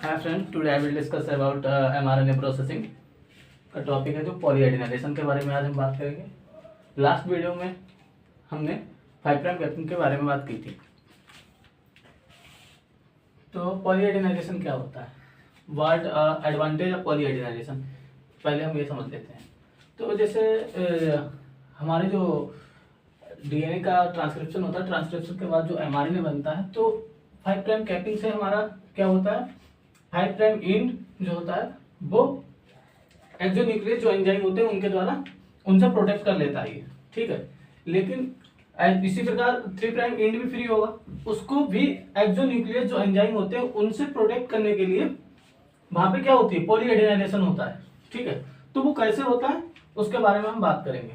Hi friend, today I will discuss about mRNA processing का topic है जो पॉलीएडिनाइजेशन के बारे में आज हम बात करेंगे। लास्ट वीडियो में हमने 5' कैपिंग के बारे में बात की थी। तो पॉलीएडिनाइजेशन क्या होता है, व्हाट एडवांटेज ऑफ पॉलीएडिनाइजेशन, पहले हम ये समझ लेते हैं। तो जैसे हमारे जो डीएनए का ट्रांसक्रिप्शन होता है, ट्रांसक्रिप्शन के बाद जो mRNA बनता है, तो 5' कैपिंग से हमारा क्या होता है, 5' एंड जो होता है वो एक्सोन्यूक्लियस जो एंजाइम होते हैं उनके द्वारा उनसे प्रोटेक्ट कर लेता है, ठीक है। लेकिन इसी प्रकार 3' एंड भी फ्री होगा, उसको भी एक्सोन्यूक्लियस जो एंजाइम होते हैं उनसे प्रोटेक्ट करने के लिए वहां पे क्या होती है, पॉलीएडिनाइजेशन होता है, ठीक है। तो वो कैसे होता है उसके बारे में हम बात करेंगे।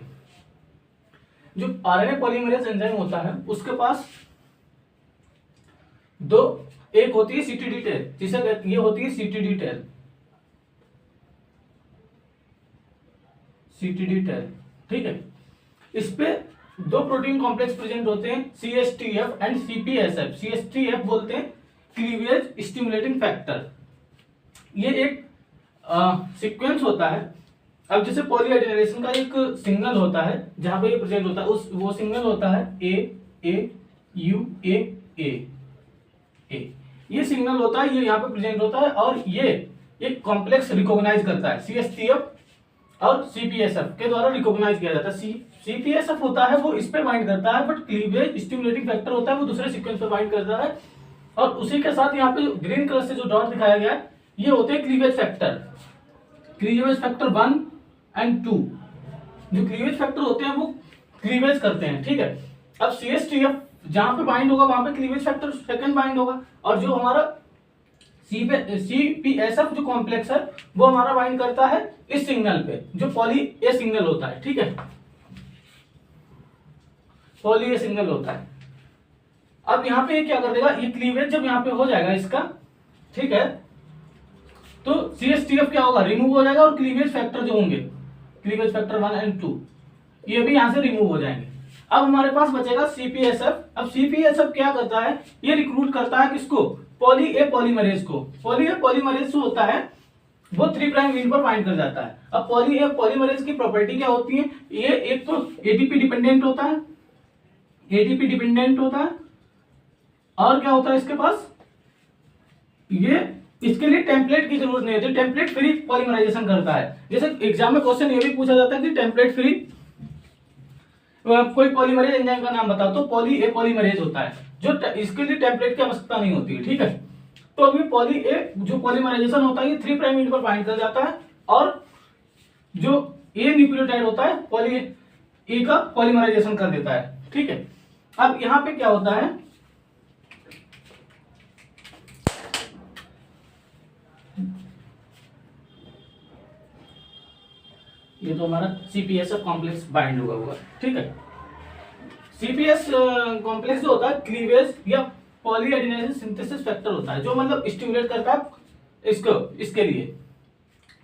जो आरएनए पॉलीमरेज एंजाइम होता है उसके पास दो, एक होती है सीटीडी टेल, जिसे ये होती है सीटीडी टेल, सीटीडी टेल, ठीक है। इस पे दो प्रोटीन कॉम्प्लेक्स प्रेजेंट होते हैं, सीएसटीएफ एंड सीपीएसएफ। सीएसटीएफ बोलते हैं क्लीवेज स्टिमुलेटिंग फैक्टर। ये एक सीक्वेंस होता है। अब जैसे पॉलीएडिनाइजेशन का एक सिग्नल होता है जहां पे ये प्रेजेंट होता है, उस वो सिग्नल होता है ए यू ए। ये सिग्नल होता है, ये यहाँ पे प्रेजेंट होता है और ये एक कॉम्प्लेक्स रिकॉग्नाइज करता है। सीएसटीएफ और सीपीएसएफ के द्वारा रिकॉग्नाइज किया जाता है। सीपीएसएफ होता है वो इस पे बाइंड करता है, बट क्लीवेज स्टिमुलेटिंग फैक्टर होता है वो दूसरे सीक्वेंस पे बाइंड करता है। और उसी के साथ यहाँ पे ग्रीन कलर से जो डॉट दिखाया गया है ये होते हैं cleavage factor, cleavage factor 1 and 2। जो क्लीवेज फैक्टर होते हैं वो क्लीवेज करते हैं, ठीक है। अब सीएसटीएफ जहां पे बाइंड होगा वहां पे क्लीवेज फैक्टर सेकंड बाइंड होगा, और जो हमारा सीपीएसएफ जो कॉम्प्लेक्स है वो हमारा बाइंड करता है इस सिग्नल पे जो पॉली ए सिग्नल होता है, ठीक है। पॉली ए सिग्नल होता है। अब यहाँ पे क्या कर देगा, ये क्लीवेज जब यहाँ पे हो जाएगा इसका, ठीक है, तो सीएसटीएफ क्या होगा, रिमूव हो जाएगा और क्लीवेज फैक्टर जो होंगे, क्लीवेज फैक्टर 1 एंड 2, ये भी यहाँ से रिमूव हो जाएंगे। अब हमारे पास बचेगा सीपीएसएफ। अब सीपीएसएफ क्या करता है, ये रिक्रूट करता है किसको, पॉली ए पॉलीमरेज को। पॉली ए पॉलीमरेज जो होता है वो 3' एंड पर बाइंड कर जाता है। अब पॉली ए पॉलीमरेज की प्रॉपर्टी क्या होती है, ये एक तो एटीपी डिपेंडेंट होता है, एटीपी डिपेंडेंट होता है, और क्या होता है इसके पास, ये इसके लिए टेम्पलेट की जरूरत नहीं होती, टेम्पलेट फ्री पॉलीमराइजेशन करता है। जैसे एग्जाम में क्वेश्चन ये भी पूछा जाता है कि टेम्पलेट फ्री कोई पॉलीमरेज एंजाइम का नाम बताओ, तो पॉली ए पॉलीमरेज होता है जो इसके लिए टेम्पलेट की आवश्यकता नहीं होती है, ठीक है। तो अभी पॉली ए जो पॉलीमराइजेशन होता है ये 3' एंड पर बाइंड कर जाता है, और जो ए न्यूक्लियोटाइड होता है पॉली ए का पॉलीमराइजेशन कर देता है, ठीक है। अब यहां पे क्या होता है, ये तो हमारा सीपीएसएफ कॉम्प्लेक्स बाइंड होगा, ठीक है। सीपीएस कॉम्प्लेक्स जो होता है क्लीवेज या पॉलीएडिनाइजेशन सिंथेसिस फैक्टर होता है, जो मतलब स्टिमुलेट करता है इसको, इसके लिए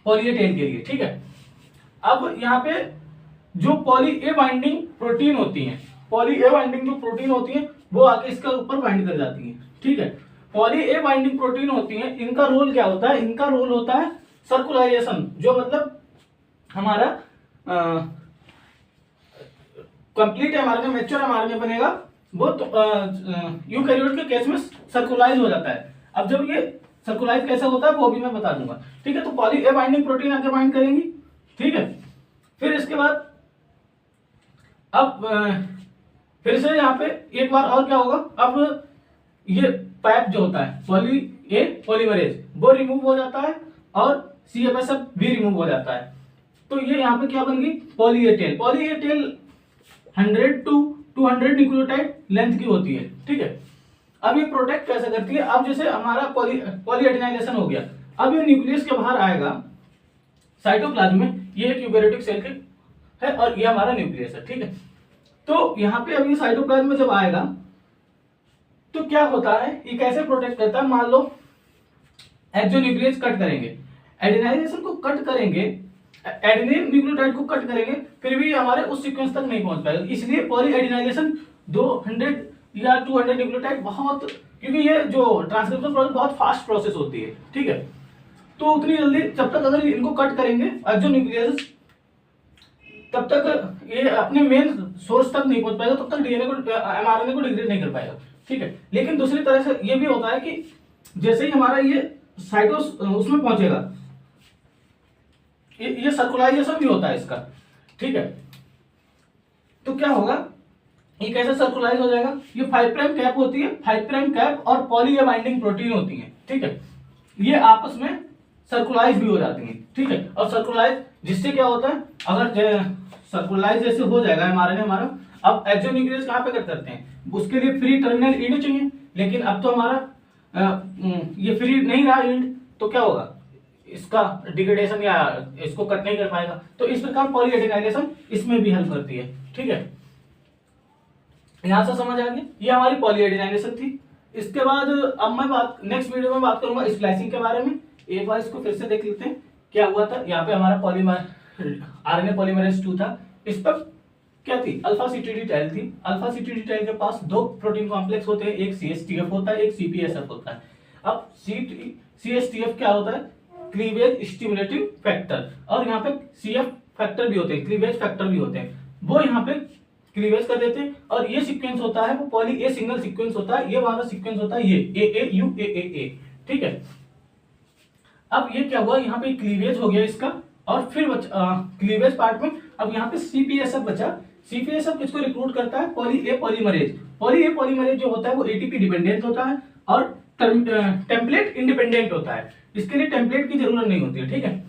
पॉली ए टेल के लिए, ठीक है। अब यहाँ पे जो पॉली ए बाइंडिंग प्रोटीन होती है, पॉली ए बाइंडिंग जो प्रोटीन होती है वो आके इसके ऊपर बाइंड कर जाती है, ठीक है। पॉली ए बाइंडिंग प्रोटीन होती है, इनका रोल क्या होता है, इनका रोल होता है सर्कुलाइजेशन, जो मतलब हमारा कंप्लीट एमआरएनए, मैच्योर एमआरएनए बनेगा वो तो यूकैरियोट के केस में सर्कुलाइज हो जाता है। अब जब ये सर्कुलाइज कैसे होता है वो भी मैं बता दूंगा, ठीक है। तो पॉली ए बाइंडिंग प्रोटीन आके बाइंड करेंगी, ठीक है। फिर इसके बाद अब फिर से यहाँ पे एक बार और क्या होगा, अब ये पैप जो होता है पॉली ए पॉलीमरेज वो रिमूव हो जाता है और सीएफएसएफ भी रिमूव हो जाता है। तो ये यहाँ पे क्या बन गई, poly A tail. Poly A tail 100 to 200 nucleotide length की होती है, ठीक है। अब ये प्रोटेक्ट कैसे करती है, अब जैसे हमारा पॉलीएडिनाइजेशन हो गया, अब ये न्यूक्लियस के बाहर आएगा साइटोप्लाज्म में, ये एक यूकैरियोटिक सेल है और ये हमारा न्यूक्लियस है, ठीक है। तो यहाँ पे अभी साइटोप्लाज्म में जब आएगा तो क्या होता है, ये कैसे प्रोटेक्ट करता है, मान लो एक्सोन्यूक्लियस कट करेंगे, एडिनाइजेशन को कट करेंगे, एडेनिन न्यूक्लियोटाइड को कट करेंगे, फिर भी हमारे उस सीक्वेंस तक नहीं पहुंच पाएगा। इसलिए पॉलीएडिनाइजेशन 200 या 200 न्यूक्लियोटाइड बहुत क्योंकि ये जो ट्रांसक्रिप्शन प्रोसेस बहुत फास्ट प्रोसेस होती है, ठीक है। तो उतनी जल्दी जब तक अगर इनको कट करेंगे एक्सोन्यूक्लियस, तब तक ये अपने मेन सोर्स तक नहीं पहुंच पाएगा, तब तक डीएनए को एमआरएनए को डिग्रेड नहीं कर पाएगा, ठीक है। लेकिन दूसरी तरह से ये भी होता है कि जैसे ही हमारा ये साइटोस उसमें पहुंचेगा, ये सर्कुलाइजेशन भी होता है इसका, ठीक है। तो क्या होगा, ये कैसे सर्कुलाइज हो जाएगा, ये 5 प्राइम कैप होती है, 5 प्राइम कैप और पॉली ए बाइंडिंग प्रोटीन होती है, ठीक है। ये आपस में सर्कुलाइज भी हो जाती हैं, ठीक है। और सर्कुलाइज जिससे क्या होता है, अगर सर्कुलाइज जैसे हो जाएगा एमआरएनए हमारा, अब एक्सोन्यूक्लियस कहाँ पे कट करते हैं, उसके लिए फ्री टर्मिनल एंड चाहिए, लेकिन अब तो हमारा ये फ्री नहीं रहा एंड, तो क्या होगा, इसका डिग्रेडेशन या इसको कट नहीं कर पाएगा। तो इस प्रकार पॉलीएडेनाइलेशन इसमें भी हेल्प करती है, ठीक है। यहां से समझ आ गया, ये हमारी पॉलीएडेनाइलेशन थी। इसके बाद अब मैं नेक्स्ट वीडियो में बात करूंगा स्प्लाइसिंग के बारे में। एक बार इसको फिर से देख लेते हैं क्या हुआ था। यहाँ पे हमारा आरएनए पॉलीमरेज 2 था, इस पर क्या थी, अल्फा सीटीडी-टैल थी। अल्फा सीटीडी-टैल के पास 2 प्रोटीन कॉम्प्लेक्स होते हैं, एक सीएसटीएफ होता है, एक सीपीएसएफ होता है। अब सीएसटीएफ क्या होता है, क्लीवेज स्टिमुलेटिंग फैक्टर, और यहाँ पे सीएफ फैक्टर भी होते हैं, क्लीवेज फैक्टर भी होते हैं, वो यहाँ पे क्लीवेज कर देते हैं। और ये सीक्वेंस होता है वो पॉली ए सिंगल सीक्वेंस होता है, ये वाला सीक्वेंस होता है ये AAUAAA, ठीक है। अब ये क्या हुआ, यहाँ पे क्लीवेज हो गया इसका, और फिर क्लीवेज पार्ट में अब यहाँ पे सीपीएसएफ बचा। सीपीएसएफ किसको रिक्रूट करता है, poly A polymerase. Poly A polymerase जो होता है वो एटीपी डिपेंडेंट होता है और टेम्पलेट इंडिपेंडेंट होता है, इसके लिए टेम्पलेट की जरूरत नहीं होती है, ठीक है।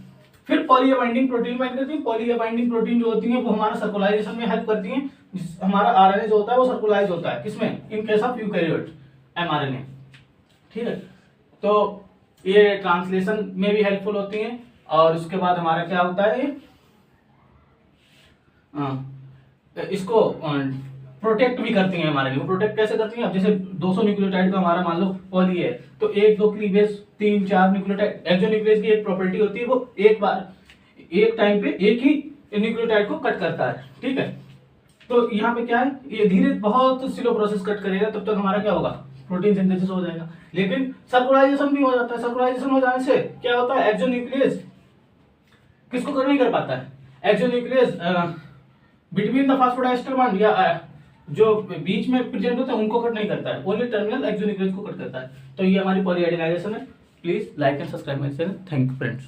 फिर poly A binding protein bind करती है। पॉली ए बाइंडिंग प्रोटीन जो होती है वो हमारा सर्कुलाइजेशन में हेल्प करती है। हमारा आरएनए जो होता है वो सर्कुलाइज होता है, किसमें, in case of eukaryote mRNA, ठीक है। तो ये ट्रांसलेशन में भी हेल्पफुल होती हैं। और उसके बाद हमारा क्या होता है, इसको प्रोटेक्ट भी करती हैं हमारे लिए। प्रोटेक्ट कैसे करती हैं, अब जैसे 200 न्यूक्लियोटाइड का हमारा मान लो पॉली है, तो 1 2 क्लीवेज 3 4 न्यूक्लियोटाइड। एक्सोन्यूक्लियस की एक प्रॉपर्टी होती है, वो एक टाइम पे एक ही न्यूक्लियोटाइड को कट करता है, ठीक है। तो यहाँ पे क्या है, ये धीरे बहुत स्लो प्रोसेस कट करेगा, तब तक हमारा क्या होगा, प्रोटीन सिंथेसिस हो जाएगा। लेकिन सर्कुलाइजेशन भी हो जाता है। सर्कुलाइजेशन हो जाने से क्या होता है, एक्सोन्यूक्लियस किसको कर नहीं कर पाता है, exonuclease between the phosphodiester bond या जो बीच में प्रेजेंट होते हैं उनको कट नहीं करता है, ओनली टर्मिनल एक्सोन्यूक्लियस को कट करता है। तो ये हमारी पॉलीएडेनाइजेशन है। Please like and subscribe my channel. Thank you friends.